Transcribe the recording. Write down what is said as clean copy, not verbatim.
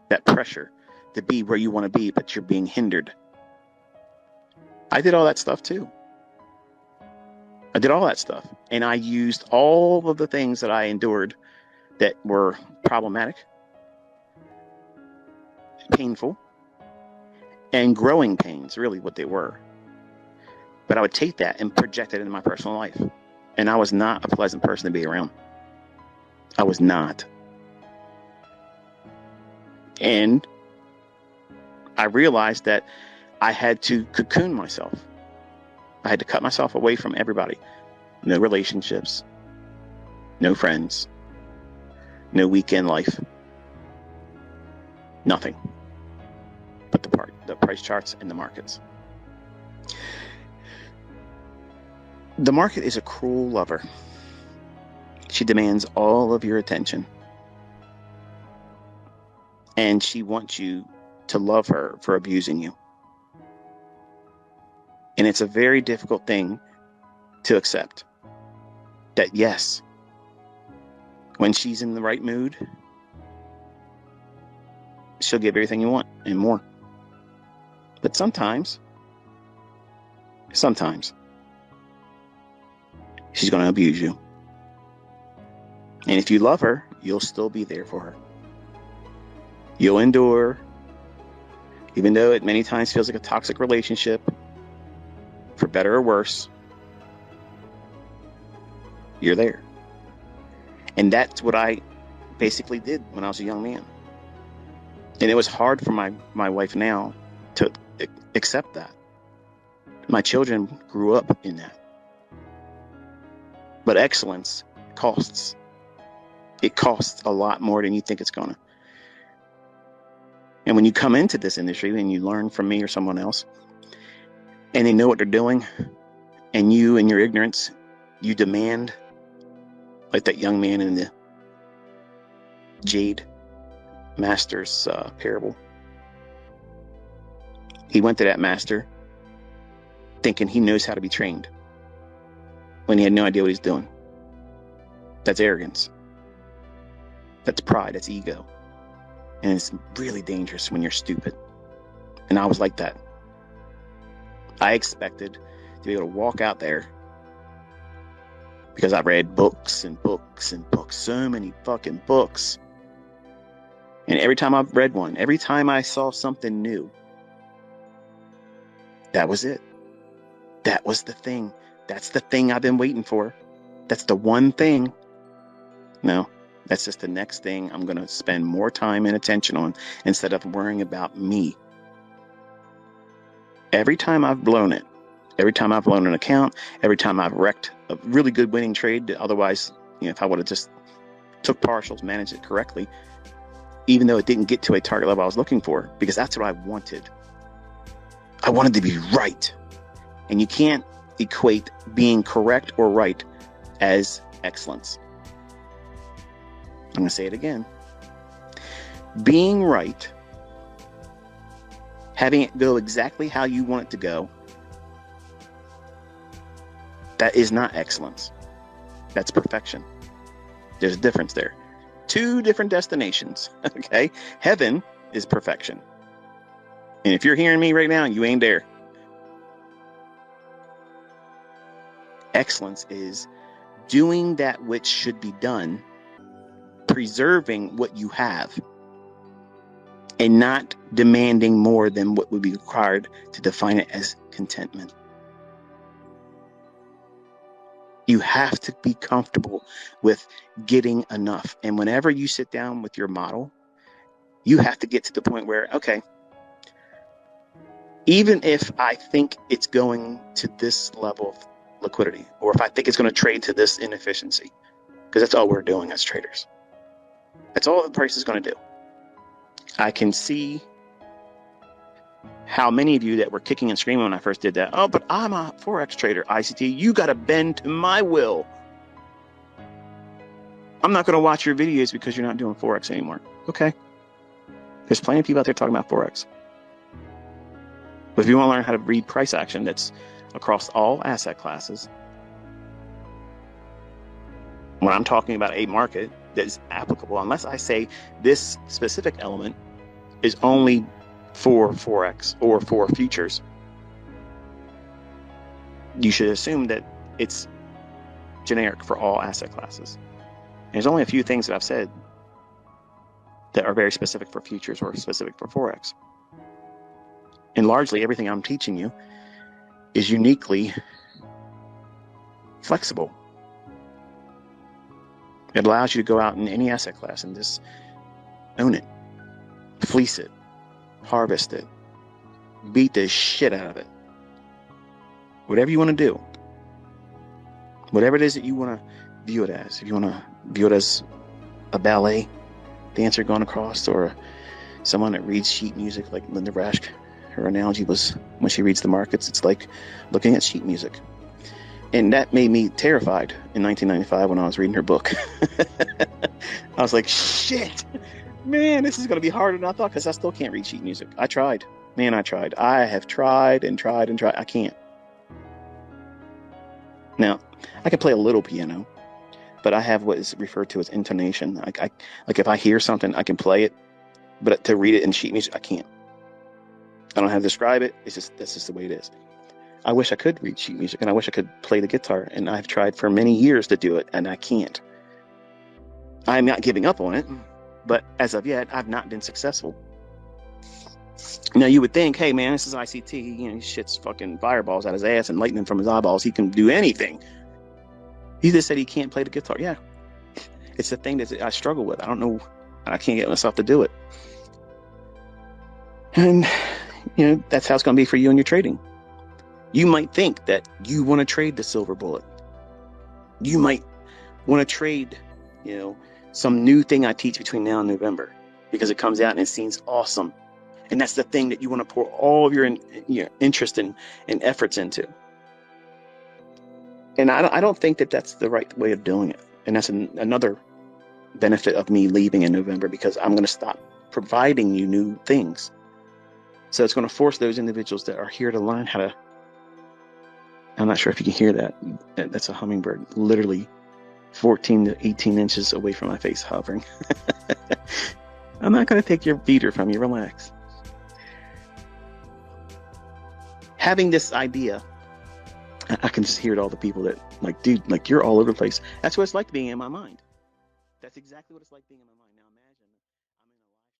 that pressure to be where you want to be, but you're being hindered. I did all that stuff too. I did all that stuff. And I used all of the things that I endured that were problematic, painful, and growing pains, really what they were. But I would take that and project it into my personal life. And I was not a pleasant person to be around. I was not. And I realized that I had to cocoon myself. I had to cut myself away from everybody. No relationships, no friends, no weekend life, nothing but the price charts and the markets. The market is a cruel lover. She demands all of your attention. And she wants you to love her for abusing you. And it's a very difficult thing to accept. That yes, when she's in the right mood, she'll give everything you want and more. But sometimes, she's going to abuse you. And if you love her, you'll still be there for her. You'll endure, even though it many times feels like a toxic relationship, for better or worse. You're there. And that's what I basically did when I was a young man. And it was hard for my wife now to accept that. My children grew up in that. But excellence costs. It costs a lot more than you think it's gonna. And when you come into this industry and you learn from me or someone else, and they know what they're doing, and you in your ignorance, you demand, like that young man in the Jade Master's parable. He went to that master thinking he knows how to be trained when he had no idea what he's doing. That's arrogance. That's pride. That's ego. And it's really dangerous when you're stupid. And I was like that. I expected to be able to walk out there because I read books and books and books, so many fucking books. And every time I've read one, every time I saw something new, that was it. That was the thing. That's the thing I've been waiting for. That's the one thing. No, that's just the next thing I'm going to spend more time and attention on instead of worrying about me. Every time I've blown it, every time I've blown an account, every time I've wrecked a really good winning trade, otherwise, if I would have just took partials, managed it correctly, even though it didn't get to a target level I was looking for, because that's what I wanted. I wanted to be right. And you can't equate being correct or right as excellence. I'm going to say it again. Being right, having it go exactly how you want it to go, that is not excellence. That's perfection. There's a difference there. Two different destinations, okay? Heaven is perfection. And if you're hearing me right now, you ain't there. Excellence is doing that which should be done, preserving what you have, and not demanding more than what would be required to define it as contentment. You have to be comfortable with getting enough. And whenever you sit down with your model, you have to get to the point where, okay, even if I think it's going to this level of liquidity, or if I think it's going to trade to this inefficiency, because that's all we're doing as traders. That's all the price is going to do. I can see how many of you that were kicking and screaming when I first did that. Oh, but I'm a Forex trader, ICT. You got to bend to my will. I'm not going to watch your videos because you're not doing Forex anymore. Okay. There's plenty of people out there talking about Forex. But if you want to learn how to read price action that's across all asset classes, when I'm talking about a market that is applicable, unless I say this specific element is only for Forex or for futures, you should assume that it's generic for all asset classes. And there's only a few things that I've said that are very specific for futures or specific for Forex. And largely everything I'm teaching you is uniquely flexible. It allows you to go out in any asset class and just own it, fleece it, harvest it, beat the shit out of it. Whatever you want to do, whatever it is that you want to view it as. If you want to view it as a ballet dancer going across, or someone that reads sheet music like Linda Raschke, her analogy was when she reads the markets, it's like looking at sheet music. And that made me terrified in 1995 when I was reading her book. I was like, shit, man, this is going to be harder than I thought, because I still can't read sheet music. I tried. Man, I tried. I have tried and tried and tried. I can't. Now, I can play a little piano, but I have what is referred to as intonation. Like if I hear something, I can play it, but to read it in sheet music, I can't. I don't know how to describe it. That's just the way it is. I wish I could read sheet music, and I wish I could play the guitar, and I've tried for many years to do it, and I can't. I'm not giving up on it, but as of yet, I've not been successful. Now, you would think, hey, man, this is ICT. He shits fucking fireballs out his ass and lightning from his eyeballs. He can do anything. He just said he can't play the guitar. Yeah. It's the thing that I struggle with. I don't know. I can't get myself to do it. And, that's how it's going to be for you in your trading. You might think that you want to trade the silver bullet. You might want to trade, some new thing I teach between now and November, because it comes out and it seems awesome. And that's the thing that you want to pour all of your interest and efforts into. And I don't think that that's the right way of doing it. And that's another benefit of me leaving in November, because I'm going to stop providing you new things. So it's going to force those individuals that are here to learn how to. I'm not sure if you can hear that. That's a hummingbird, literally 14 to 18 inches away from my face, hovering. I'm not going to take your feeder from you. Relax. Having this idea, I can just hear it all the people that like, dude, like, you're all over the place. That's what it's like being in my mind. That's exactly what it's like being in my mind now.